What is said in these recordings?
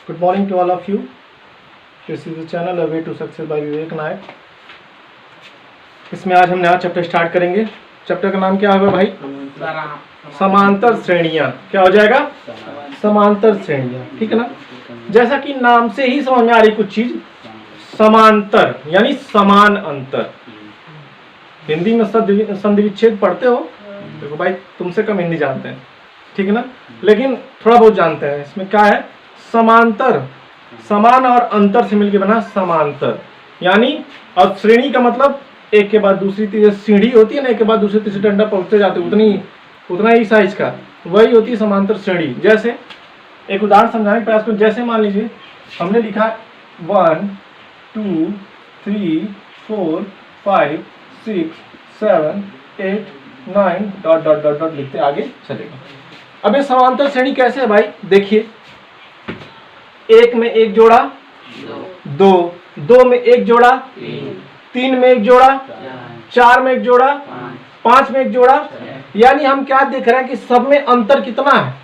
Good morning to all of you. This is the channel A Way to Success by विवेक नायक. इसमें आज हम नया chapter start करेंगे. Chapter का नाम क्या होगा भाई? समांतर श्रेणियां. क्या हो जाएगा? समांतर श्रेणियां. ठीक है ना. जैसा कि नाम से ही समझ में आ रही कुछ चीज, समांतर यानी समान अंतर. हिंदी में संधि विच्छेद पढ़ते हो? देखो भाई, तुमसे कम हिंदी जानते हैं, ठीक है ना, लेकिन थोड़ा बहुत जानते हैं. इसमें क्या है? समांतर, समान और अंतर से मिलकर बना समांतर. यानी अब श्रेणी का मतलब एक के बाद दूसरी तीसरी सीढ़ी होती है ना, एक के बाद दूसरी तीसरी डंडा पहुंचते जाते, उतना ही साइज का, वही होती है समांतर श्रेणी. जैसे एक उदाहरण समझाने का प्रयास करूं. जैसे मान लीजिए हमने लिखा 1 2 3 4 5 6 7 8 9 डॉट डॉट डॉट डॉट लिखते आगे चलेगा. अब ये समांतर श्रेणी कैसे है भाई? देखिए, एक में एक जोड़ा, दो में एक जोड़ा, तीन में एक जोड़ा, चार में एक जोड़ा, पांच में एक जोड़ा. यानी हम क्या देख रहे हैं कि सब में अंतर कितना है?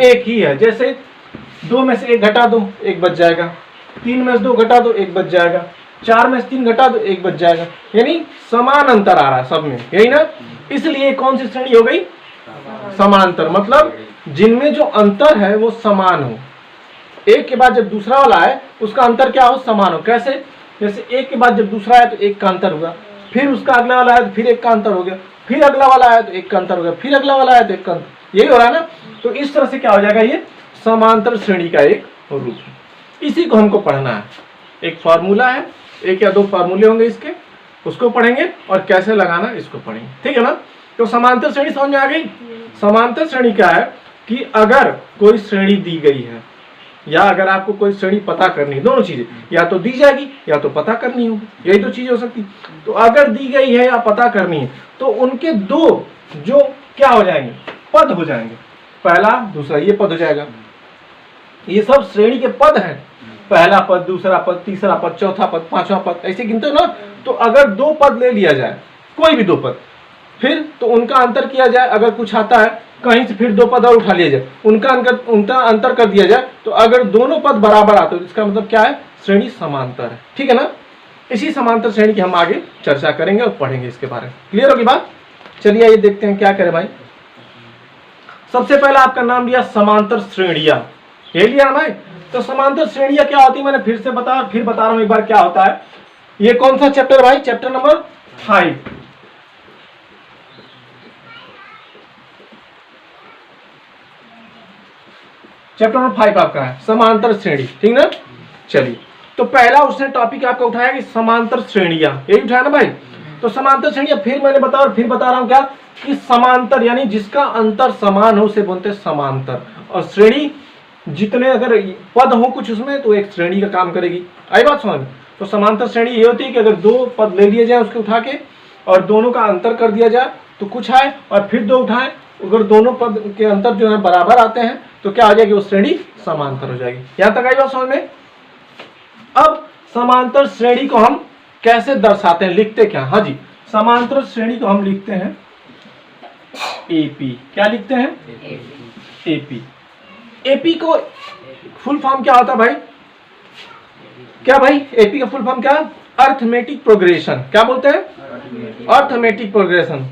एक ही है. जैसे दो में से एक घटा दो, एक बच जाएगा. तीन में से दो घटा दो, एक बच जाएगा. चार में से तीन घटा दो, एक बच जाएगा. यानी समान अंतर आ रहा है सब में, यही ना. इसलिए कौन सी श्रेणी हो गई? समांतर. मतलब जिनमें जो अंतर है वो समान हो. एक के बाद जब दूसरा वाला है उसका अंतर क्या हो? समान हो. कैसे? जैसे एक के बाद जब दूसरा है तो एक का अंतर होगा, फिर उसका अगला वाला है तो फिर एक का अंतर हो गया, फिर अगला वाला है तो एक का अंतर हो गया, फिर अगला वाला है तो एक का अंतर. यही हो रहा है ना. तो इस तरह से क्या हो जाएगा? ये समांतर श्रेणी का एक रूप है. इसी को हमको पढ़ना है. एक फार्मूला है, एक या दो फार्मूले होंगे इसके, उसको पढ़ेंगे और कैसे लगाना इसको पढ़ेंगे. ठीक है ना. तो समांतर श्रेणी समझ में आ गई. समांतर श्रेणी क्या है कि अगर कोई श्रेणी दी गई है या अगर आपको कोई श्रेणी पता करनी है, दोनों चीजें, या तो दी जाएगी या तो पता करनी होगी, यही तो चीज हो सकती. तो अगर दी गई है या पता करनी है तो उनके दो जो क्या हो जाएंगे? पद हो जाएंगे. पहला दूसरा, ये पद हो जाएगा. ये सब श्रेणी के पद हैं. पहला पद, दूसरा पद, तीसरा पद, चौथा पद, पांचवा पद, ऐसे गिनते हो ना. तो अगर दो पद ले लिया जाए, कोई भी दो पद, फिर तो उनका अंतर किया जाए. अगर कुछ आता है कहीं से, फिर दो पद और उठा लिया जाए, उनका अंतर कर दिया जाए. तो अगर दोनों पद बराबर आते हो इसका मतलब क्या है? श्रेणी समांतर है. ठीक है ना. इसी समांतर श्रेणी की हम आगे चर्चा करेंगे और पढ़ेंगे इसके बारे में. क्लियर होगी बात? चलिए आइए देखते हैं क्या करें भाई. सबसे पहले आपका नाम लिया समांतर श्रेणियां. यही लिया ना भाई. तो समांतर श्रेणियां क्या होती है मैंने फिर बता रहा हूं एक बार क्या होता है. ये कौन सा चैप्टर भाई? Chapter number 5. चैप्टर नंबर 5 आपका है समांतर श्रेणी. ठीक ना. चलिए, तो पहला उसने टॉपिक आपका उठाया कि समांतर श्रेणियां. यही उठाया ना भाई. तो समांतर श्रेणियां फिर मैंने बताया और फिर बता रहा हूं क्या कि समांतर यानी जिसका अंतर समान हो उसे बोलते हैं समांतर. और श्रेणी जितने अगर पद हो कुछ उसमें तो एक श्रेणी का काम करेगी. आई बात समझ में? तो समांतर श्रेणी ये होती है कि अगर दो पद ले लिए जाए उसके उठा के और दोनों का अंतर कर दिया जाए तो कुछ आए और फिर दो उठाएं, अगर दोनों पद के अंतर जो है बराबर आते हैं तो क्या हो जाएगी? वो श्रेणी समांतर हो जाएगी. यहां तक आई बात समझ में? अब समांतर श्रेणी को हम कैसे दर्शाते हैं, लिखते क्या? हाँ जी, समांतर श्रेणी को हम लिखते हैं एपी. क्या लिखते हैं? एपी. एपी को फुल फॉर्म क्या होता है भाई? क्या भाई? एपी का फुल फॉर्म क्या? Arithmetic progression. क्या बोलते हैं? Arithmetic progression.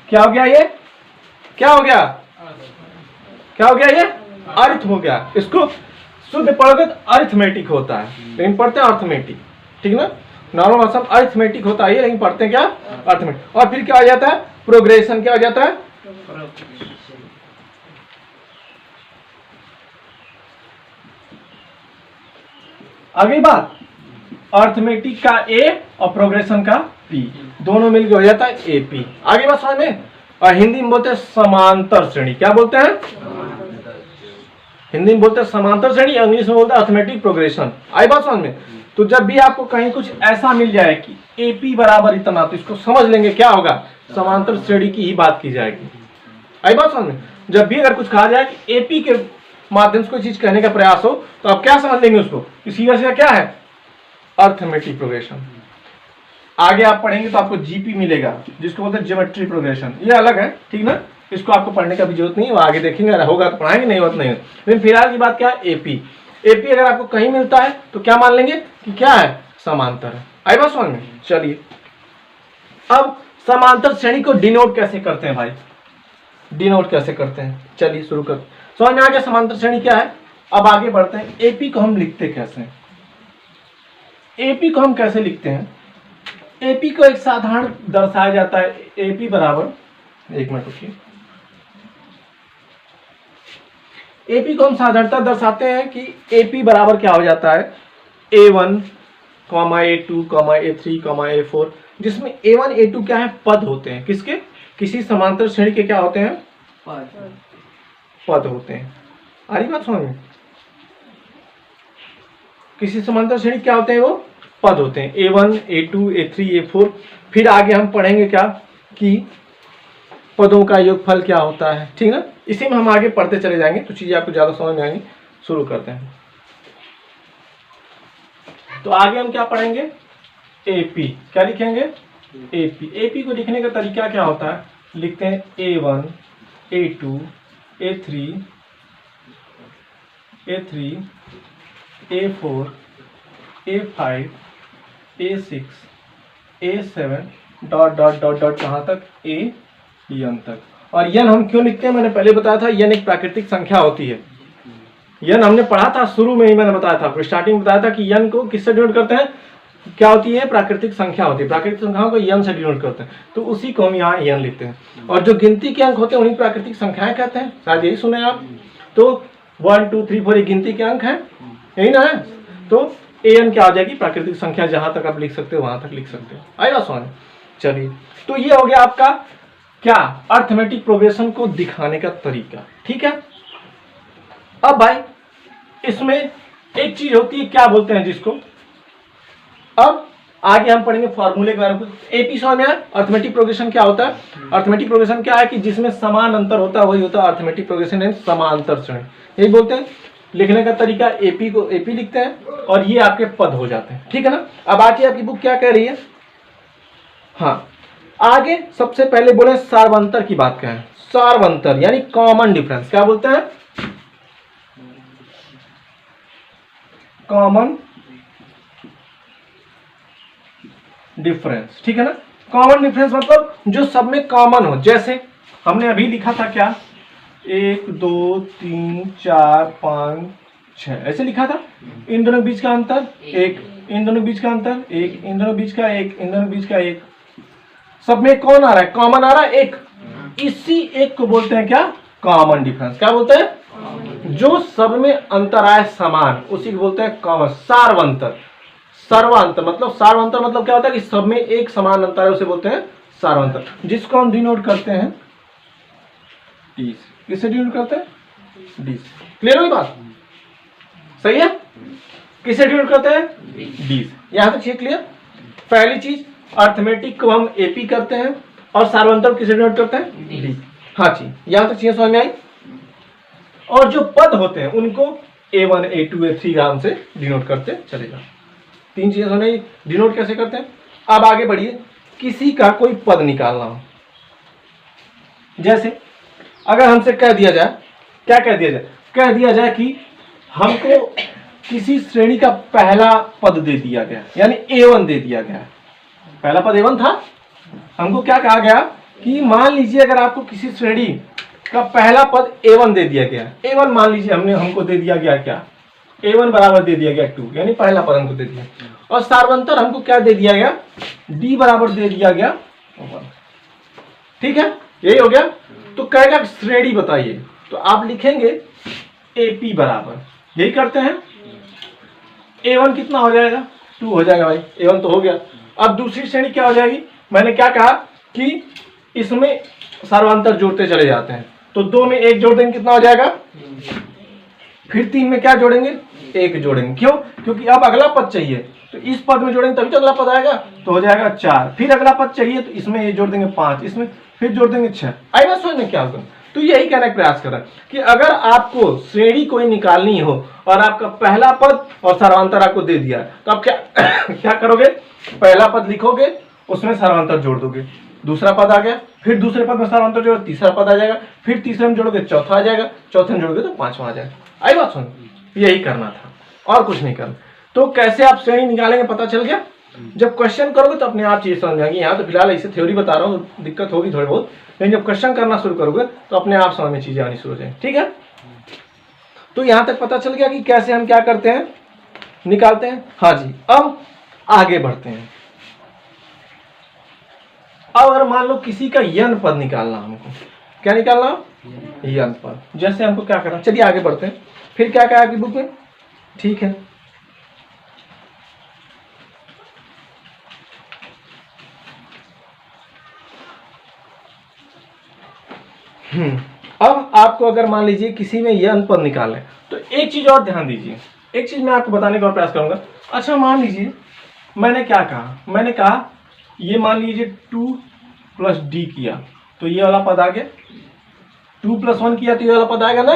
क्या हो गया ये? क्या हो गया? क्या हो गया ये? अर्थ हो गया. इसको शुद्ध पढ़ोगे तो अरिथमेटिक होता है, लेकिन पढ़ते हैं अर्थमेटिक. ठीक ना. नॉर्मल भाषा में अरिथमेटिक होता है लेकिन पढ़ते हैं क्या? अर्थमेटिक. और फिर क्या हो जाता है? प्रोग्रेशन. क्या हो जाता है? आगे बात, अर्थमेटिक का ए और प्रोग्रेशन का पी, दोनों मिलकर हो जाता है एपी. आगे बात समझ में? और हिंदी में बोलते हैं समांतर श्रेणी. क्या बोलते हैं? हिंदी में बोलते हैं समांतर श्रेणी, इंग्लिश में बोलते हैं अर्थमेटिक प्रोग्रेशन. आई बात समझ में? तो जब भी आपको कहीं कुछ ऐसा मिल जाए कि एपी बराबर इतना, तो इसको समझ लेंगे क्या होगा? समांतर श्रेणी की ही बात की जाएगी. आई बात समझ में? जब भी अगर कुछ कहा जाए कि एपी के माध्यम से कोई चीज कहने का प्रयास हो तो आप क्या समझ लेंगे उसको? सीधा सीधा क्या है? Arithmetic progression. आगे आप पढ़ेंगे तो आपको जीपी मिलेगा जिसको बोलते हैं ज्योमेट्री प्रोग्रेशन, ये अलग है, ठीक ना। इसको आपको पढ़ने का भी जरूरत नहीं है, वो आगे देखेंगे, अगर होगा तो पढ़ाएंगे, नहीं होगा तो नहीं। लेकिन फिलहाल की बात क्या है, एपी। एपी अगर आपको कहीं मिलता है तो क्या मान लेंगे कि क्या है, समांतर है। आई बात समझ में? चलिए अब समांतर श्रेणी को डिनोट कैसे करते हैं भाई, डिनोट कैसे करते हैं, चलिए शुरू कर। समझ में आ गया समांतर श्रेणी क्या है। अब आगे बढ़ते हैं, एपी को हम लिखते कैसे हैं, एपी को हम कैसे लिखते हैं। एपी को एक साधारण दर्शाया जाता है, एपी बराबर, एक मिनट रुकिए, एपी को हम साधारणतः दर्शाते हैं कि एपी बराबर क्या हो जाता है, A1, A2, A3, A4, जिसमें A1, A2 क्या है, पद होते हैं। किसके, किसी समांतर श्रेणी के क्या होते हैं, पद होते हैं। आ रही बात समझ में? किसी समांतर श्रेणी क्या होते हैं, वो पद होते हैं, A1, A2, A3, A4। फिर आगे हम पढ़ेंगे क्या कि पदों का योगफल क्या होता है, ठीक ना। इसी में हम आगे पढ़ते चले जाएंगे तो चीजें आपको ज्यादा समझ में आएंगी। शुरू करते हैं, तो आगे हम क्या पढ़ेंगे, एपी। क्या लिखेंगे, एपी। एपी को लिखने का तरीका क्या होता है, लिखते हैं A1, A2, A3, A4, A5, A6, A7 dot dot dot dot कहाँ तक, एन तक। और यन हम क्यों लिखते हैं, मैंने पहले बताया था, यन एक प्राकृतिक संख्या होती है। यन हमने पढ़ा था शुरू में ही, मैंने बताया था आपको, स्टार्टिंग में बताया था कि यन को किससे डिनोट करते हैं, क्या होती है, प्राकृतिक संख्या होती है। प्राकृतिक संख्याओं को यन से डिनोट करते हैं, तो उसी को हम यहाँ यन लिखते हैं। और जो गिनती के अंक होते हैं उन्हीं प्राकृतिक संख्याएं कहते हैं, शायद यही सुने आप। तो 1 2 3 4 ये गिनती के अंक हैं, यही ना है। तो एन क्या हो जाएगी, प्राकृतिक संख्या, जहां तक आप लिख सकते हो वहां तक लिख सकते हो। आएगा समझ? चलिए, तो ये हो गया आपका क्या, अर्थमेटिक प्रोग्रेशन को दिखाने का तरीका, ठीक है। अब भाई इसमें एक चीज होती है, क्या बोलते हैं जिसको, अब आगे हम पढ़ेंगे फॉर्मूले के बारे में। एपी समझ में आया, अर्थमेटिक प्रोग्रेशन क्या होता है। अर्थमेटिक प्रोग्रेशन क्या है कि जिसमें समान अंतर होता है वही होता है अर्थमेटिक प्रोग्रेशन एंड समांतर श्रेणी, यही बोलते हैं। लिखने का तरीका, एपी को एपी लिखते हैं और ये आपके पद हो जाते हैं, ठीक है ना। अब आगे आपकी बुक क्या कह रही है, हाँ आगे सबसे पहले बोले सार्वंतर की बात कहें। सार्वंतर यानी कॉमन डिफरेंस, क्या बोलते हैं, कॉमन डिफरेंस, ठीक है ना। कॉमन डिफरेंस मतलब जो सब में कॉमन हो, जैसे हमने अभी लिखा था क्या, 1 2 3 4 5 6 ऐसे लिखा था। इन दोनों बीच का अंतर 1, इन दोनों बीच का अंतर 1, इन दोनों बीच का 1, इन दोनों बीच का 1। सब में कौन आ रहा है, कॉमन आ रहा है 1। इसी एक को बोलते हैं क्या, कॉमन डिफरेंस। क्या बोलते हैं, जो सब में अंतर आए समान, उसी को बोलते हैं कॉमन। सार्वंतर, सर्वांतर मतलब, सार्वंतर मतलब क्या होता है कि सब में एक समान अंतर है, उसे बोलते हैं सार्वंतर, जिसको हम डिनोट करते हैं डी से। किससे डिनोट करते हैं, डी से। क्लियर हुई बात, सही है। किससे डिनोट करते हैं, डी से। यहां तक क्लियर। पहली चीज, अर्थमेटिक को हम एपी करते हैं और सार्वंतर किसे डिनोट करते हैं, डी। हाँ जी, यहां तक चीजें समझ में आई। और जो पद होते हैं उनको A1, A2, A3 नाम से डिनोट करते चलेगा। 3 चीजें समझ में, डिनोट कैसे करते हैं। अब आगे बढ़िए, किसी का कोई पद निकालना हो, जैसे अगर हमसे कह दिया जाए, क्या कह दिया जाए, कह दिया जाए कि हमको किसी श्रेणी का पहला पद दे दिया गया, यानी A1 दे दिया गया। पहला पद A1 था, हमको क्या कहा गया कि मान लीजिए अगर आपको किसी श्रेणी का पहला पद A1 दे दिया गया, A1 मान लीजिए हमको दे दिया गया क्या, A1 बराबर दे दिया गया 2, यानी पहला पद हमको दे दिया। और सार्वंतर हमको क्या दे दिया गया, D बराबर दे दिया गया 1। ठीक है, यही हो गया। तो कहेगा श्रेणी बताइए, तो आप लिखेंगे AP बराबर, यही करते हैं। A1 कितना हो जाएगा, 2 हो जाएगा भाई, A1 तो हो गया। अब दूसरी श्रेणी क्या हो जाएगी, मैंने क्या कहा कि इसमें सार्वंतर जोड़ते चले जाते हैं, तो 2 में 1 जोड़ देंगे, कितना हो जाएगा, फिर 3 में क्या जोड़ेंगे, 1 जोड़ेंगे। क्यों, क्योंकि अब अगला पद चाहिए, तो इस पद में जोड़ेंगे तभी तो अगला पद आएगा, तो हो जाएगा 4। फिर अगला पद चाहिए तो इसमें ये जोड़ देंगे 5, इसमें फिर जोड़ देंगे 6। आई बात समझ में क्या होगा। तो यही कहने का प्रयास कर रहा है कि अगर आपको श्रेणी कोई निकालनी हो और आपका पहला पद और सार्वंतर आपको दे दिया, तो आप क्या क्या करोगे, पहला पद लिखोगे, उसमें सार्वंतर जोड़ दोगे, दूसरा पद आ गया, फिर दूसरे पद में समांतर जोड़ो तीसरा पद आ जाएगा, फिर तीसरे में जोड़ोगे चौथा आ जाएगा, चौथे में जोड़ोगे तो पांचवा आ जाएगा। आई बात सुन, यही करना था और कुछ नहीं करना। तो कैसे आप श्रेणी निकालेंगे पता चल गया। जब क्वेश्चन करोगे तो अपने आप चीज समझ आएगी। यहाँ तो फिलहाल ऐसे थ्योरी बता रहा हूँ तो दिक्कत होगी थोड़ी बहुत, लेकिन जब क्वेश्चन करना शुरू करोगे तो अपने आप समझ में चीजें आनी शुरू हो जाएंगी। ठीक है, तो यहाँ तक पता चल गया कि कैसे हम क्या करते हैं, निकालते हैं। हाँ जी, अब आगे बढ़ते हैं। अब अगर मान लो किसी का यन पद निकालना, हमको क्या निकालना, यन पद। जैसे हमको क्या करना, चलिए आगे बढ़ते हैं। फिर क्या कहा आपकी बुक में, ठीक है, अब आपको अगर मान लीजिए किसी में यन पद निकालना है तो एक चीज और ध्यान दीजिए, एक चीज मैं आपको बताने का प्रयास करूंगा। अच्छा मान लीजिए मैंने क्या कहा, मैंने कहा ये मान लीजिए 2 + d किया तो ये वाला पद आ गया, 2 + 1 किया तो ये वाला पद आएगा ना,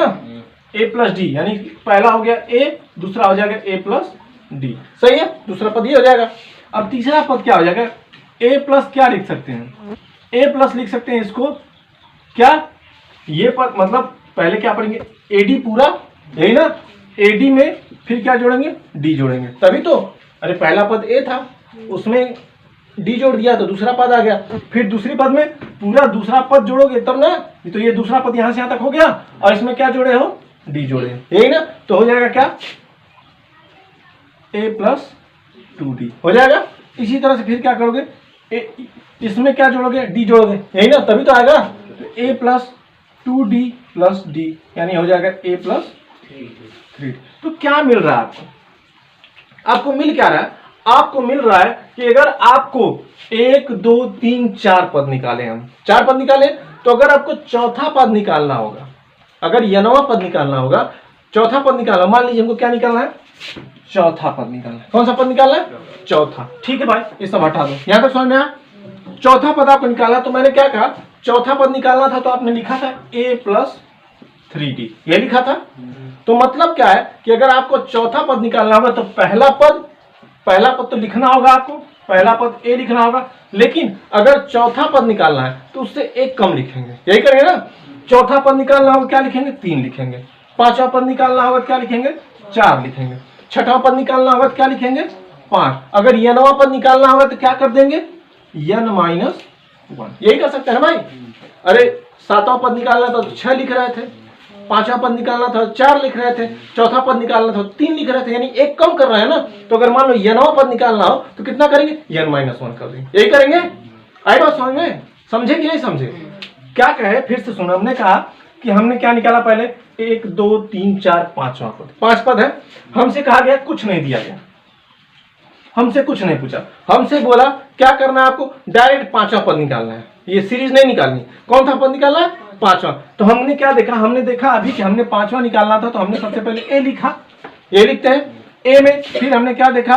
a + d, यानी पहला हो गया a, दूसरा हो जाएगा a + d। सही है, दूसरा पद ये हो जाएगा। अब तीसरा पद क्या हो जाएगा, a+ क्या लिख सकते हैं, a+ लिख सकते हैं इसको क्या, ये पद मतलब पहले क्या पढ़ेंगे AD पूरा, यही ना, AD में फिर क्या जोड़ेंगे, D जोड़ेंगे, तभी तो। अरे पहला पद A था उसमें D जोड़ दिया तो दूसरा पद आ गया, फिर दूसरी पद में पूरा दूसरा पद जोड़ोगे तब ना, तो ये दूसरा पद यहां से यहां तक हो गया और इसमें क्या जोड़े हो, D जोड़े, यही ना, तो हो जाएगा क्या, A + 2D हो जाएगा। इसी तरह से फिर क्या करोगे, इसमें क्या जोड़ोगे, D जोड़ोगे, यही ना, तभी तो आएगा। तो A + 2D + D यानी हो जाएगा A + 3D। तो क्या मिल रहा है आपको, आपको मिल क्या रहा है, आपको मिल रहा है कि अगर आपको 1 2 3 4 पद निकाले, हम 4 पद निकाले, तो अगर आपको चौथा पद निकालना होगा, अगर यनवा पद निकालना होगा, चौथा पद निकालना, मान लीजिए हमको क्या निकालना है, चौथा पद निकालना है। कौन सा पद निकालना है, चौथा। ठीक है भाई, ये सब हटा दो, यहां तक समझ में आया। चौथा पद आपको निकालना, तो मैंने क्या कहा, चौथा पद निकालना था तो आपने लिखा था A + 3D, ये लिखा था। तो मतलब क्या है कि अगर आपको चौथा पद निकालना होगा तो पहला पद तो लिखना होगा आपको, पहला पद A लिखना होगा, लेकिन अगर चौथा पद निकालना है तो उससे एक कम लिखेंगे, यही करेंगे ना। चौथा पद निकालना होगा क्या लिखेंगे, 3 लिखेंगे। पांचवा पद निकालना होगा क्या लिखेंगे, 4 लिखेंगे। छठा पद निकालना होगा क्या लिखेंगे, 5। अगर यनवा पद निकालना होगा तो क्या कर देंगे, n - 1, यही कर सकते हैं ना भाई। अरे सातवां पद निकालना था तो 6 लिख रहे थे, पांचवा पद निकालना था 4 लिख रहे थे, चौथा पद निकालना था 3 लिख रहे थे, यानी एक कम कर रहे हैं ना। तो अगर मान लो यनवा पद निकालना हो तो कितना करेंगे, n - 1 कर देंगे, यही करेंगे। आई बात समझ में, समझे कि नहीं समझे। क्या कहे फिर से सुनो, हमने कहा कि हमने क्या निकाला पहले, 1 2 3 4 पांचवा पद, 5 पद है। हमसे कहा गया कुछ नहीं दिया गया, हमसे कुछ नहीं पूछा, हमसे बोला क्या करना है आपको, डायरेक्ट पांचवा पद निकालना है, ये सीरीज नहीं निकालनी। कौन सा पद निकालना है, पांचवा। तो हमने क्या देखा, हमने देखा अभी कि हमने पांचवा निकालना था तो हमने सबसे पहले A लिखा, ये लिखते हैं A में। फिर हमने क्या देखा,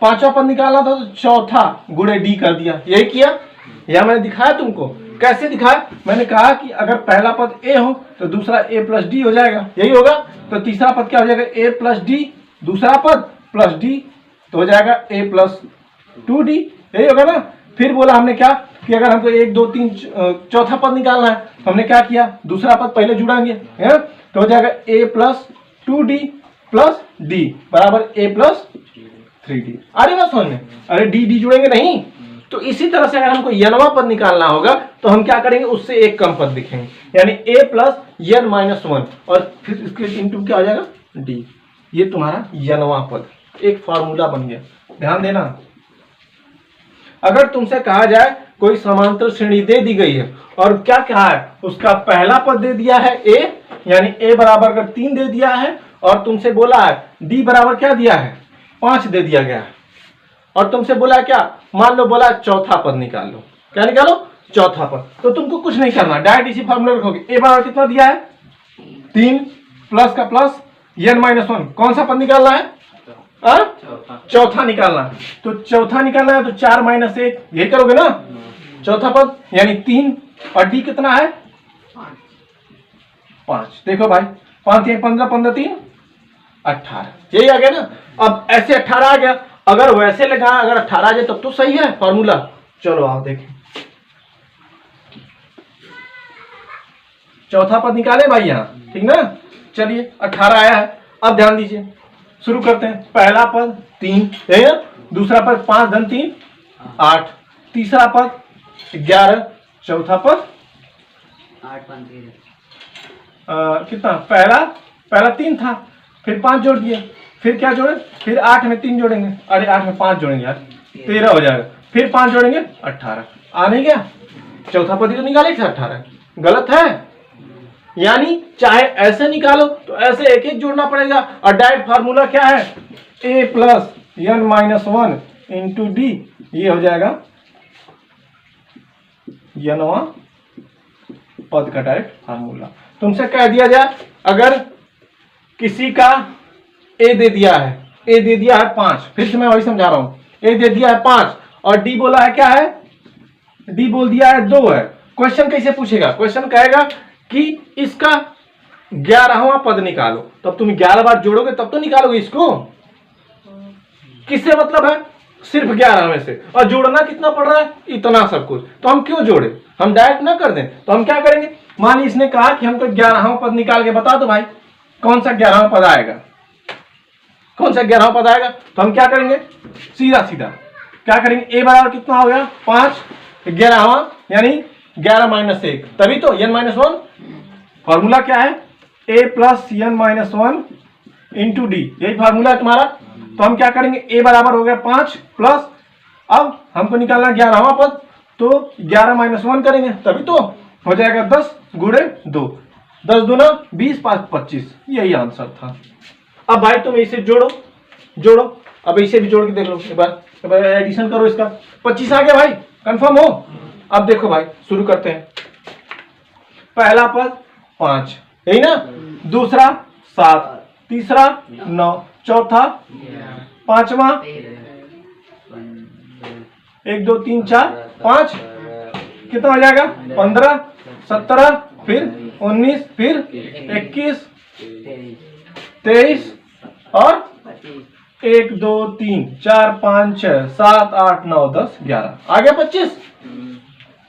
पांचवा पद निकालना था तो चौथा गुणे D कर दिया, यही किया। यह मैंने दिखाया तुमको, कैसे दिखाया, मैंने कहा कि अगर पहला पद A हो तो दूसरा A + D हो जाएगा, यही होगा। तो तीसरा पद क्या हो जाएगा, A + D, दूसरा पद + D तो हो जाएगा A + 2D, यही होगा ना। फिर बोला हमने क्या कि अगर हमको 1 2 3 चौथा पद निकालना है तो हमने क्या किया, दूसरा पद पहले जुड़ाएंगे, है तो हो जाएगा A + 2D + D बराबर A + 3D। अरे बात समझ में, अरे D जुड़ेंगे नहीं। तो इसी तरह से अगर हमको यनवा पद निकालना होगा तो हम क्या करेंगे, उससे एक कम पद लिखेंगे, यानी A + n - 1 और फिर इसके इंटू क्या हो जाएगा D। ये तुम्हारा यनवा पद, एक फार्मूला बन गया, ध्यान देना। अगर तुमसे कहा जाए कोई समांतर श्रेणी दे दी गई है और क्या कहा है, उसका पहला पद दे दिया है A, यानी A बराबर अगर 3 दे दिया है और तुमसे बोला है D बराबर क्या दिया है, 5 दे दिया गया है, और तुमसे बोला क्या, मान लो बोला चौथा पद निकाल लो, क्या निकालो, चौथा पद। तो तुमको कुछ नहीं करना, डायरेक्ट इसी फार्मूला रखोगे। A बराबर कितना दिया है, 3 प्लस का प्लस n - 1, कौन सा पद निकालना है, चौथा निकालना है। तो चौथा निकालना है तो 4 - 1, यही करोगे ना, चौथा पद यानी 3 और D कितना है, 5। देखो भाई 5 3 15 15 3 18, यही आ गया ना। अब ऐसे 18 आ गया, अगर वैसे लगा अगर 18 आ जाए तब तो सही है फार्मूला। चलो आप देखें, चौथा पद निकाले भाई यहाँ, ठीक ना। चलिए 18 आया है। अब ध्यान दीजिए, शुरू करते हैं। पहला पद 3 है ना, दूसरा पद 5 धन 3 8, तीसरा पद 11, चौथा पद 8 5 कितना, पहला 3 था, फिर 5 जोड़ दिए, फिर क्या जोड़े, फिर 8 में 3 जोड़ेंगे, अरे 8 में 5 जोड़ेंगे यार 13 हो जाएगा, फिर 5 जोड़ेंगे 18। आ नहीं गया, चौथा पद ही तो निकाले थे 18, गलत है। यानी चाहे ऐसे निकालो तो ऐसे एक एक जोड़ना पड़ेगा। और डायरेक्ट फार्मूला क्या है, a plus n minus 1 into D, ये हो जाएगा nवां पद का डायरेक्ट फार्मूला। तुमसे कह दिया जाए अगर किसी का a दे दिया है, a दे दिया है 5, फिर से मैं वही समझा रहा हूं, a दे दिया है 5 और d बोला है क्या है, d बोल दिया है 2 है। क्वेश्चन कैसे पूछेगा, क्वेश्चन कहेगा कि इसका 11वां पद निकालो, तब तुम 11 बार जोड़ोगे तब तो निकालोगे इसको। किससे मतलब है, सिर्फ 11 में से, और जोड़ना कितना पड़ रहा है, इतना सब कुछ, तो हम क्यों जोड़े, हम डायरेक्ट ना कर दें। तो हम क्या करेंगे, मान ली इसने कहा कि हमको 11वां पद निकाल के बता दो भाई, कौन सा 11वां पद आएगा, कौन सा 11वां पद आएगा। तो हम क्या करेंगे, सीधा सीधा क्या करेंगे, a बराबर कितना हो गया 5, 11वां यानी 11 माइनस 1, तभी तो n माइनस 1। फॉर्मूला क्या है, a plus n minus 1 into D, यही फार्मूला है तुम्हारा। तो हम क्या करेंगे, a बराबर हो गया 5 प्लस, अब हमको निकालना 11वां पद, तो 11 माइनस 1 करेंगे, तभी तो हो जाएगा 10 गुणे 2, 10 दूना 20 5 25, यही आंसर था। अब भाई तुम इसे जोड़ो जोड़ो, अब इसे भी जोड़ के देख लो एक बार एडिशन करो इसका, 25 आ गया भाई, कंफर्म हो। अब देखो भाई शुरू करते हैं, पहला पद 5 यही ना, दूसरा 7, तीसरा 9, चौथा 5वां 1 2 3 4 5, कितना हो जाएगा 15 17, फिर 19, फिर 21 23 और 1 2 3 4 5 6 7 8 9 10 11, आ गया 25।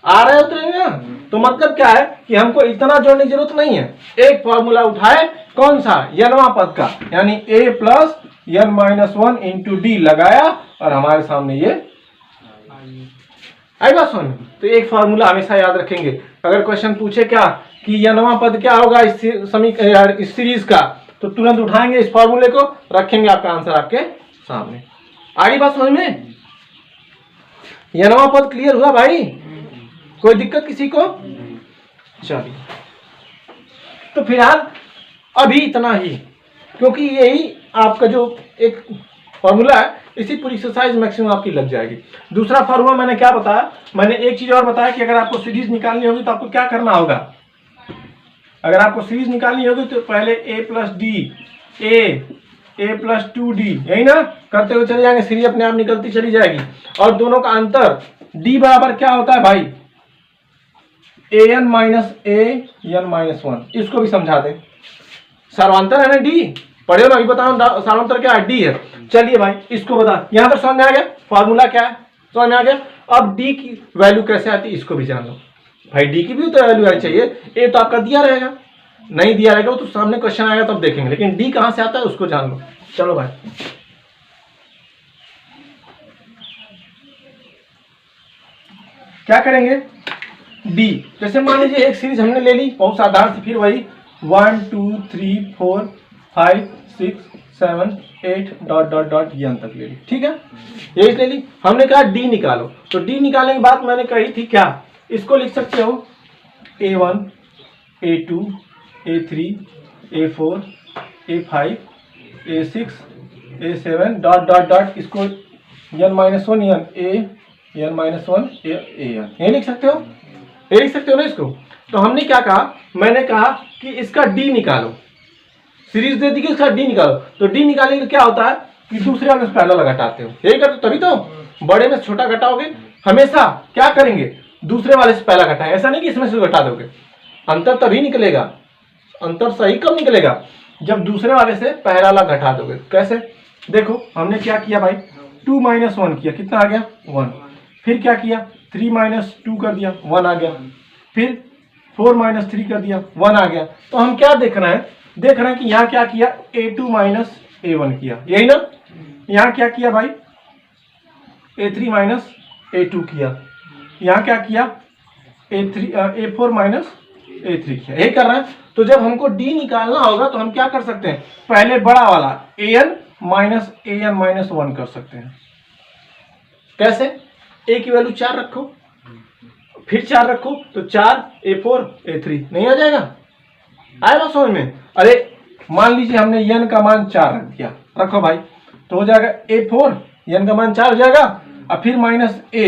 आ रहे उतरेंगे ना, तो मतलब क्या है कि हमको इतना जोड़ने की जरूरत नहीं है, एक फॉर्मूला उठाए, कौन सा, nवां पद का, यानी a plus n minus 1 into D लगाया और हमारे सामने ये आई बात समझ। तो एक फॉर्मूला हमेशा याद रखेंगे, अगर क्वेश्चन पूछे क्या कि nवां पद क्या होगा इस सीरीज का, तो तुरंत उठाएंगे इस फॉर्मूले को, रखेंगे आपका आंसर आपके सामने। आगे बात समझ में, nवां पद क्लियर हुआ भाई, कोई दिक्कत किसी को। चलिए तो फिलहाल अभी इतना ही, क्योंकि यही आपका जो एक फॉर्मूला है, इसी पूरी एक्सरसाइज मैक्सिमम आपकी लग जाएगी। दूसरा फॉर्मूला मैंने क्या बताया, मैंने एक चीज और बताया कि अगर आपको सीरीज निकालनी होगी तो आपको क्या करना होगा, अगर आपको सीरीज निकालनी होगी तो पहले a plus D, a plus 2d, यही ना करते हुए चले जाएंगे, सीरीज अपने आप निकलती चली जाएगी। और दोनों का अंतर d बराबर क्या होता है भाई, an minus a n minus 1, इसको भी समझा दे। सर्वांतर है ना d, पढ़े ना, अभी बताओ सर्वांतर क्या है, d है। चलिए भाई इसको बता, यहां तक समझ में आ गया, फॉर्मूला क्या है समझ में आ गया। अब d की वैल्यू कैसे आती है इसको भी जान लो भाई, d की भी तो वैल्यू आनी चाहिए, a तो आपका दिया रहेगा, नहीं दिया रहेगा वो तो सामने क्वेश्चन आएगा तब देखेंगे, लेकिन d कहां से आता है उसको जान लो। चलो भाई क्या करेंगे, d जैसे मान लीजिए एक सीरीज हमने ले ली बहुत साधारण सी, फिर वही 1 2 3 4 5 6 7 8 डॉट डॉट डॉट ये तक ले ली, ठीक है, यही ले ली। हमने कहा d निकालो, तो d निकालने के बाद मैंने कही थी क्या, इसको लिख सकते हो a1 a2 a3 a4 a5 a6 a7 dot dot dot, इसको n माइनस 1 n माइनस 1 ये लिख सकते हो, ये लिख सकते हो ना इसको। तो हमने क्या कहा, मैंने कहा कि इसका d निकालो, सीरीज दे दी कि इसका d निकालो, तो d निकालने का क्या होता है कि दूसरे वाले से पहला वाला घटाते हो, यही करते तभी तो बड़े में छोटा घटाओगे, हमेशा क्या करेंगे दूसरे वाले से पहला घटाए, ऐसा नहीं कि इसमें से घटा दोगे, अंतर तभी निकलेगा, अंतर सही कब निकलेगा जब दूसरे वाले से पहला वाला घटा दोगे। कैसे, देखो हमने क्या किया भाई, 2 माइनस 1 किया, कितना आ गया 1, फिर क्या किया 3 माइनस 2 कर दिया 1 आ गया, फिर 4 माइनस 3 कर दिया, 1 आ गया। तो हम क्या देख रहे हैं, देख रहे हैं कि यहाँ क्या किया, A2 माइनस A1 किया, यही ना। यहाँ क्या किया भाई, A3 माइनस A2 किया। यहाँ क्या किया, A4 माइनस A3 किया, यही कर रहे हैं। तो जब हमको D निकालना होगा तो हम क्या कर सकते हैं, पहले बड़ा वाला AN माइनस AN माइनस 1 कर सकते हैं। कैसे, A की वैल्यू 4 रखो, फिर 4 रखो, तो 4 A4 A3 नहीं आ जाएगा, आएगा समझ में। अरे मान लीजिए हमने n का मान 4 रख दिया, रखो भाई, तो हो जाएगा A4 n का मान 4 हो जाएगा, और फिर माइनस A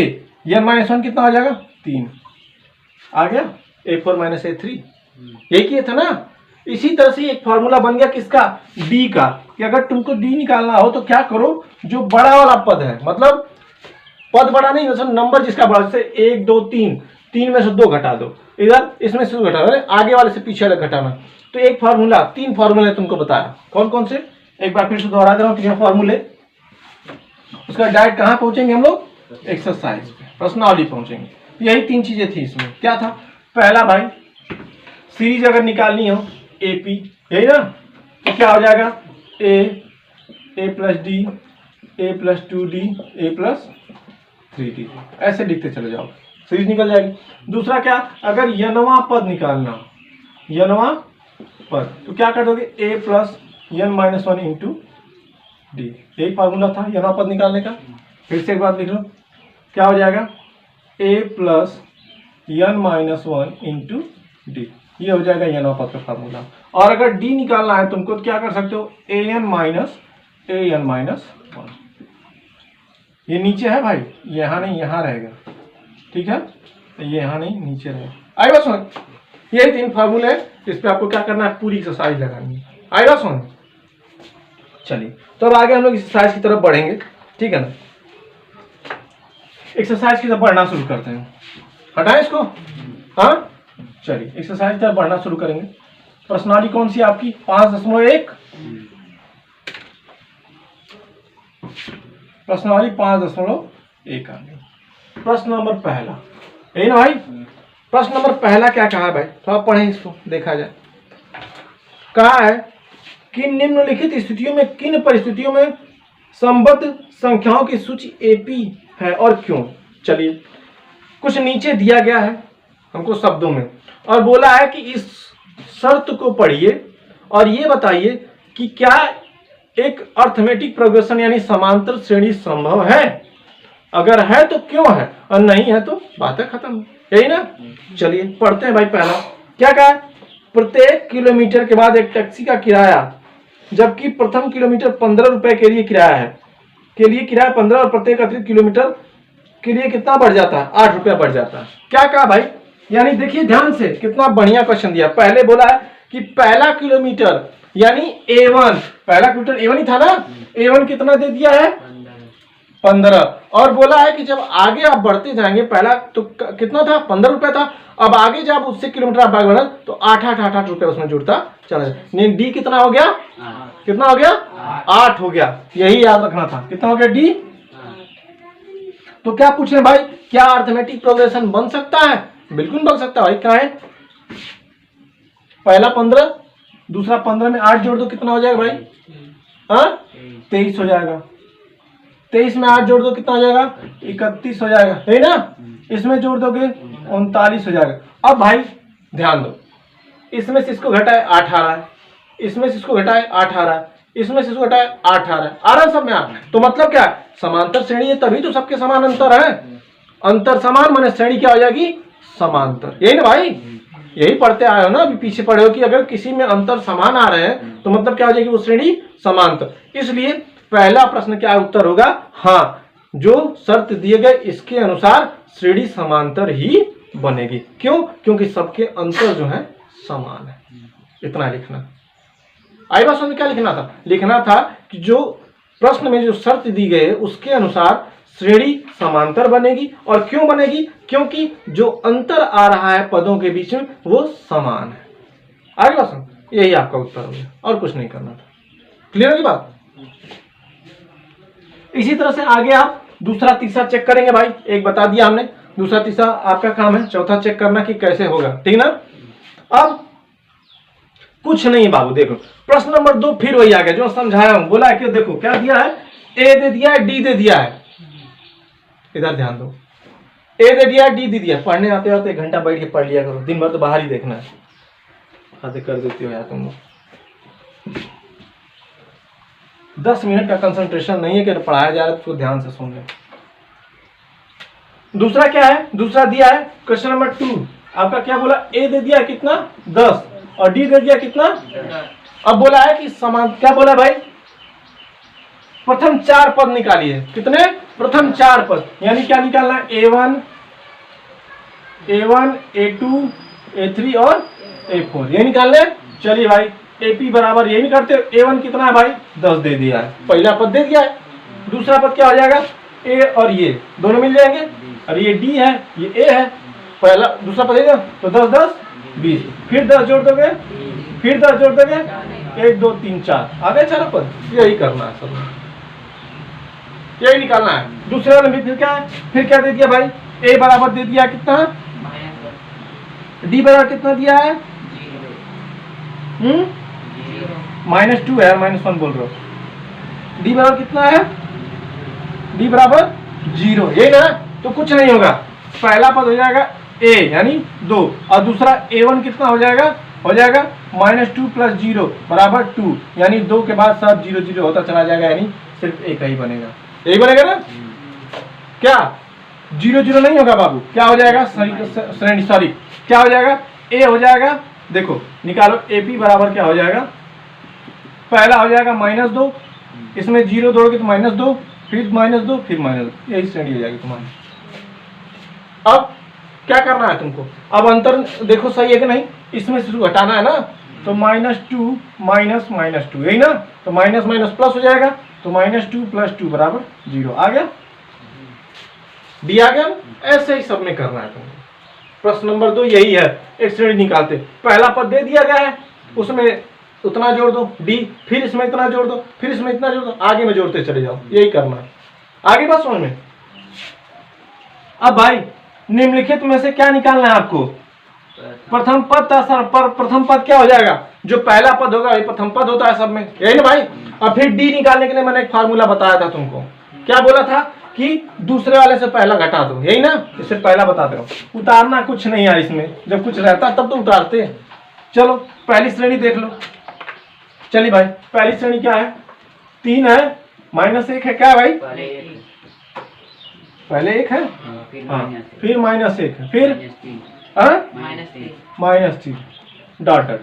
n माइनस 1 कितना हो जाएगा, 3 आ गया, A4 माइनस A3, यही किए थे ना। इसी तरह से एक फॉर्मूला बन गया किसका, D का, कि अगर तुमको D निकालना हो तो क्या करो, जो बड़ा वाला पद है, मतलब पद बड़ा नहीं, मतलब नंबर जिसका बड़ा, जैसे 1 2 3, 3 में से 2 घटा दो, इधर इसमें से 2 घटा दो, आगे वाले से पीछे वाले घटाना। तो एक फार्मूला, 3 फार्मूले तुमको बताया, कौन कौन से, एक बार फिर से दोहरा दे रहा हूँ, 3 फार्मूले। उसका डायरेक्ट कहाँ पहुंचेंगे हम लोग, एक्सरसाइज पे, प्रश्नावली पहुंचेंगे। यही 3 चीजें थी इसमें। क्या था, पहला भाई सीरीज अगर निकालनी हो AP, यही ना, तो क्या हो जाएगा, A plus D, A plus 2D, A plus 3D, ऐसे लिखते चले जाओ, सीरीज निकल जाएगी। दूसरा क्या, अगर यनवा पद निकालना हो, यनवा पद, तो क्या कर दोगे, A plus n minus 1 into D, यही फार्मूला था यनवा पद निकालने का। फिर से एक बार लिख लो, क्या हो जाएगा, A plus n minus 1 into D, ये हो जाएगा यनवा पद का फार्मूला। और अगर D निकालना है तुमको, तो क्या कर सकते हो, AN माइनस 1, ये नीचे है भाई, यहाँ नहीं, यहाँ रहेगा, ठीक है, ये यहाँ नहीं, नीचे रहेगा। आएगा समझ, ये 3 फार्मूले है, इस पे आपको क्या करना है, पूरी एक्सरसाइज लगानी है। आएगा समझ, चलिए तो अब आगे हम लोग एक्सरसाइज की तरफ बढ़ेंगे, ठीक है ना। एक्सरसाइज की तरफ बढ़ना शुरू करते हैं, हटाएं इसको, हाँ चलिए एक्सरसाइज की तरफ बढ़ना शुरू करेंगे। प्रश्नावली कौन सी आपकी, 5.1, प्रश्नावली 5.1 आ गई। प्रश्न नंबर पहला, यही ना भाई, प्रश्न नंबर पहला क्या कहा है भाई, थोड़ा पढ़ें इसको, देखा जाए। कहा है कि निम्नलिखित स्थितियों में किन परिस्थितियों में संबद्ध संख्याओं की सूची AP है और क्यों। चलिए कुछ नीचे दिया गया है हमको शब्दों में, और बोला है कि इस शर्त को पढ़िए और ये बताइए कि क्या एक अर्थमेटिक प्रोग्रेशन यानी समांतर श्रेणी संभव है, अगर है तो क्यों है, और नहीं है तो बात है खत्म, यही ना। चलिए पढ़ते हैं भाई। पहला क्या कहा है, प्रत्येक किलोमीटर के बाद एक टैक्सी का किराया, जबकि प्रथम किलोमीटर 15 रुपए के लिए किराया है, के लिए किराया 15, और प्रत्येक अतिरिक्त किलोमीटर के लिए कितना बढ़ जाता है, 8 रुपया बढ़ जाता है। क्या कहा भाई, यानी देखिए ध्यान से, कितना बढ़िया क्वेश्चन दिया। पहले बोला है कि पहला किलोमीटर यानी A1, पहला किलोमीटर A1 ही था ना, A1 कितना दे दिया है, 15, और बोला है कि जब आगे आप बढ़ते जाएंगे, पहला तो कितना था, 15 रुपया था, अब आगे जब उससे किलोमीटर आप आगे बढ़ा तो 8 रुपया उसमें जुड़ता चला जाए। डी कितना हो गया, कितना हो गया, 8 हो गया, यही याद रखना था, कितना हो गया D। तो क्या पूछ रहे भाई, क्या अर्थमेटिक प्रोग्रेशन बन सकता है, बिल्कुल बन सकता है भाई। क्या है, पहला 15, दूसरा 15 में 8 जोड़ दो, कितना हो जाएगा भाई, हाँ 23 हो जाएगा, 23 में 8 जोड़ दो, कितना हो जाएगा, 31 हो जाएगा, है ना। इसमें जोड़ दोगे 39 हो जाएगा। अब भाई ध्यान दो, इसमें से इसको घटाए 8 आ रहा है, इसमें से इसको घटाए 8 आ रहा है, इसमें से इसको घटाए 8 आ रहा है सब में 8। तो मतलब क्या, समांतर श्रेणी है तभी तो सबके समान अंतर है, अंतर समान माने श्रेणी क्या हो जाएगी, समांतर, यही ना भाई, यही पढ़ते आए हो ना, अभी पीछे पढ़े हो कि अगर किसी में अंतर समान आ रहे हैं तो मतलब क्या हो जाएगी, वो श्रेणी समांतर। इसलिए पहला प्रश्न क्या उत्तर होगा, हाँ जो शर्त दिए गए इसके अनुसार श्रेणी समांतर ही बनेगी। क्यों, क्योंकि सबके अंतर जो है समान है। इतना लिखना। आई बात समझ में, क्या लिखना था, लिखना था कि जो प्रश्न में जो शर्त दी गई है उसके अनुसार श्रेणी समांतर बनेगी। और क्यों बनेगी, क्योंकि जो अंतर आ रहा है पदों के बीच में वो समान है। आगे बात समझ, यही आपका उत्तर हो गया, और कुछ नहीं करना था। क्लियर होगी बात। इसी तरह से आगे आप दूसरा तीसरा चेक करेंगे भाई, एक बता दिया हमने, दूसरा तीसरा आपका काम है, चौथा चेक करना कि कैसे होगा, ठीक ना। अब कुछ नहीं बाबू, देखो प्रश्न नंबर 2 फिर वही आ गया जो समझाया हूं। बोला है कि देखो क्या दिया है, ए दे दिया है, डी दे दिया है। इधर ध्यान दो, ए दे दिया है, डी दे दिया। पढ़ने आते आते 1 घंटा बैठ के पढ़ लिया करो, दिन भर तो बाहर ही देखना है। आते कर देती हो यार तुम लोग। 10 मिनट का कंसंट्रेशन नहीं है कि पढ़ाया जा रहा है, तो ध्यान से सुन ले। दूसरा क्या है, दूसरा दिया है क्वेश्चन नंबर 2 आपका क्या बोला, ए दे दिया कितना 10 और डी दे दिया कितना। अब बोला है कि समान, क्या बोला भाई, प्रथम 4 पद निकालिए। कितने, प्रथम 4 पद, यानी क्या निकालना है, A1 A2 A3 और A4 ये निकालने। चलिए भाई AP बराबर ये नहीं करते, A1 कितना है भाई 10 दे दिया है, पहला पद दे दिया है। दूसरा पद क्या हो जाएगा, A और ये दोनों मिल जाएंगे, और ये D है ये A है, पहला दूसरा पद देगा तो 10 10 20, फिर 10 जोड़ दोगे, फिर 10 जोड़ दोगे, 1 2 3 4 आ गए 4 पद। यही करना है सब, यही निकालना है। दूसरे वाले में फिर क्या है, फिर क्या दे दिया भाई, A बराबर दे दिया कितना, D बराबर कितना दिया है, -2 है, -1 बोल रहा हूँ। D बराबर कितना है, D बराबर 0, ये ना, तो कुछ नहीं होगा। पहला पद हो जाएगा A यानी 2, और दूसरा A1 कितना हो जाएगा, -2 + 0 बराबर 2, यानी 2 के बाद सब 0 0 होता चला जाएगा, यानी सिर्फ एक ही बनेगा, यही बनेगा ना। क्या 0 0 नहीं होगा बाबू, क्या हो जाएगा, सॉरी क्या हो जाएगा, A हो जाएगा, देखो निकालो AP बराबर क्या हो जाएगा, पहला हो जाएगा -2, इसमें 0 जोड़ोगे तो -2, फिर -2, फिर -2, यही श्रेणी हो जाएगी तुम्हारी। अब क्या करना है तुमको, अब अंतर देखो सही है कि नहीं, इसमें से घटाना है ना, तो -2 -2 यही ना, तो माइनस माइनस प्लस हो जाएगा, तो -2 + 2 बराबर 0 आ गया, डी आ गया। ऐसे ही सब में करना है तुमको। प्रश्न नंबर 2 यही है, एक श्रेणी निकालते, पहला पद दे दिया गया है, उसमें उतना जोड़ दो डी, फिर इसमें इतना जोड़ दो, फिर इसमें इतना जोड़ दो, आगे में जोड़ते चले जाओ, यही करना है। आगे बात समझ में। अब भाई निम्नलिखित में से क्या निकालना है आपको, प्रथम पद था सर, पर प्रथम पद क्या हो जाएगा, जो पहला पद होगा ये प्रथम पद होता है सब में, यही ना भाई। और फिर डी निकालने के लिए मैंने एक फार्मूला बताया था तुमको, क्या बोला था कि दूसरे वाले से पहला घटा दो, यही ना, इससे पहला बताते रहो। उतारना कुछ नहीं है इसमें, जब कुछ रहता तब तो उतारते हैं। चलो पहली श्रेणी देख लो। चलिए भाई पहली श्रेणी क्या है, 3 है, -1 है, क्या है भाई, पहले 1 है, फिर -1 है, फिर -3 डॉटर।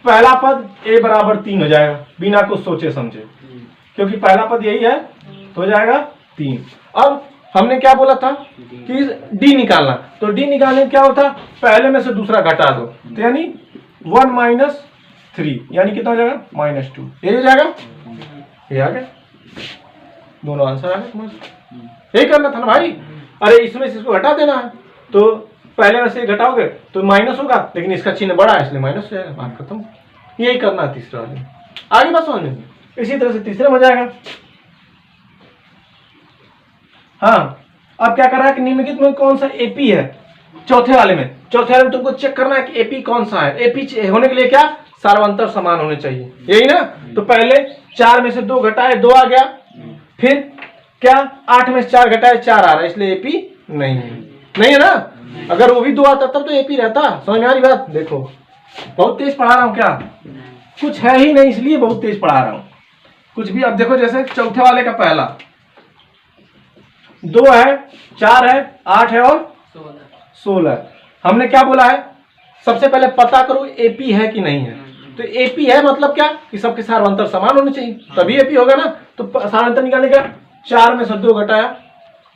पहला पद A बराबर 3 हो जाएगा, बिना कुछ सोचे समझे, क्योंकि पहला पद यही है, तो हो जाएगा 3। अब हमने क्या बोला था कि D निकालना, तो D निकालने में क्या होता, पहले में से दूसरा घटा दो, तो यानी 1 - 3 यानी कितना हो जाएगा, -2, ये हो जाएगा, ये आ गया, दोनों आंसर आ गए तुम्हारे। यही करना था ना भाई, अरे इसमें से इसको घटा देना है, तो पहले में से घटाओगे तो माइनस होगा, लेकिन इसका चिन्ह बड़ा है इसलिए माइनस हो जाएगा, बात खत्म। यही करना है तीसरा वाले, आगे बात समझ में। इसी तरह से तीसरे में जाएगा। हाँ अब क्या कर रहा है कि निम्नलिखित में कौन सा एपी है, चौथे वाले में तुमको चेक करना है कि एपी कौन सा है। एपी होने के लिए क्या, सार्वंतर समान होने चाहिए, यही ना। तो पहले 4 में से 2 घटाए 2 आ गया, फिर क्या 8 में से 4 घटाए 4 आ रहा है, इसलिए एपी नहीं है ना। अगर वो भी 2 आता तब तो एपी रहता। समझ में आ रही बात। देखो बहुत तेज पढ़ा रहा हूँ क्या, कुछ है ही नहीं इसलिए बहुत तेज पढ़ा रहा हूँ, कुछ भी। अब देखो जैसे चौथे वाले का पहला 2 है, 4 है, 8 है और 16। हमने क्या बोला है, सबसे पहले पता करो एपी है कि नहीं है। तो एपी है मतलब क्या कि सबके सार्वंतर समान होने चाहिए, तभी एपी होगा ना। तो सार्वंतर निकालने का 4 में से 2 घटाया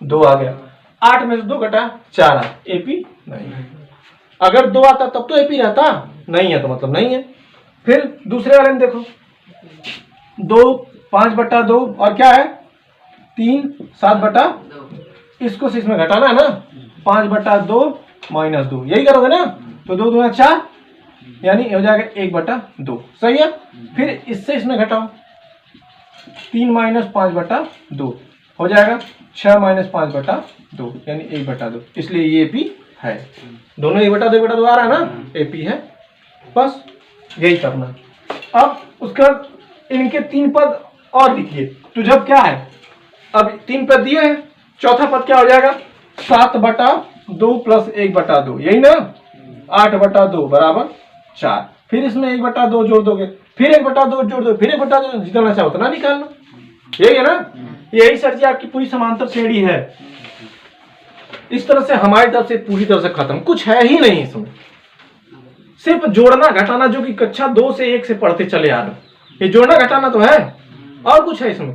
2 आ गया, 8 में से 2 घटाया 4 आ, एपी नहीं है। अगर 2 आता तब तो एपी रहता, नहीं है तो मतलब नहीं है। फिर दूसरे वाले में देखो 2 5/2 और क्या है 3 7/2, इसको से इसमें घटाना है ना, 5/2 - 2 यही करोगे ना। तो 2 दूना 4 यानी हो जाएगा 1/2, सही है। फिर इससे इसमें घटाओ 3 - 5/2 हो जाएगा 6 - 5/2 यानी 1/2, इसलिए ये एपी है। दोनों 1/2 1/2 आ रहा है ना, एपी है। बस यही करना है। अब उसका इनके 3 पद और लिखिए। तो जब क्या है, अब 3 पद दिए हैं, चौथा पद क्या हो जाएगा, 7/2 + 1/2, यही ना, 8/2 बराबर 4। फिर इसमें 1/2 जोड़ दोगे, फिर 1/2 जोड़ दो, फिर 1/2, जितना चाहे उतना निकालना, यही है ना। यही सर जी आपकी पूरी समांतर श्रेणी है। इस तरह से हमारी तरफ से पूरी तरह से खत्म, कुछ है ही नहीं इसमें, सिर्फ जोड़ना घटाना, जो कि कक्षा 2 से 1 से पढ़ते चले आ रहे हो। ये जोड़ना घटाना तो है, और कुछ है इसमें,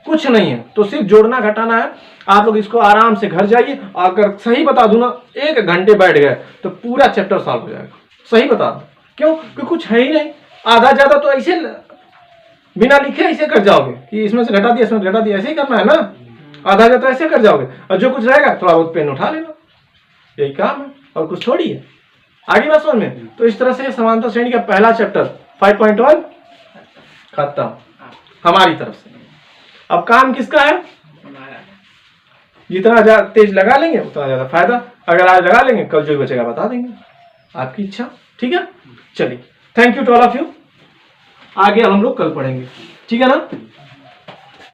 कुछ नहीं है। तो सिर्फ जोड़ना घटाना है। आप लोग इसको आराम से घर जाइए, अगर सही बता दूं ना, 1 घंटे बैठ गए तो पूरा चैप्टर सॉल्व हो जाएगा। सही बता दूं, क्यों? क्योंकि कुछ है ही नहीं। आधा ज्यादा तो ऐसे बिना लिखे ऐसे कर जाओगे कि इसमें से घटा दिया, इसमें घटा दिया, ऐसे ही करना है ना। आधा ज्यादा तो ऐसे कर जाओगे, और जो कुछ रहेगा थोड़ा बहुत पेन उठा लेना, यही काम है, और कुछ थोड़ी है। आगे बात समझ में। तो इस तरह से समांतर श्रेणी का पहला चैप्टर 5.1 खत्म हमारी तरफ से। अब काम किसका है, जितना ज्यादा तेज लगा लेंगे उतना ज्यादा फायदा। अगर आज लगा लेंगे, कल जो बचेगा बता देंगे, आपकी इच्छा। ठीक है, चलिए, thank you to all of you. आगे हम लोग कल पढ़ेंगे, ठीक है ना।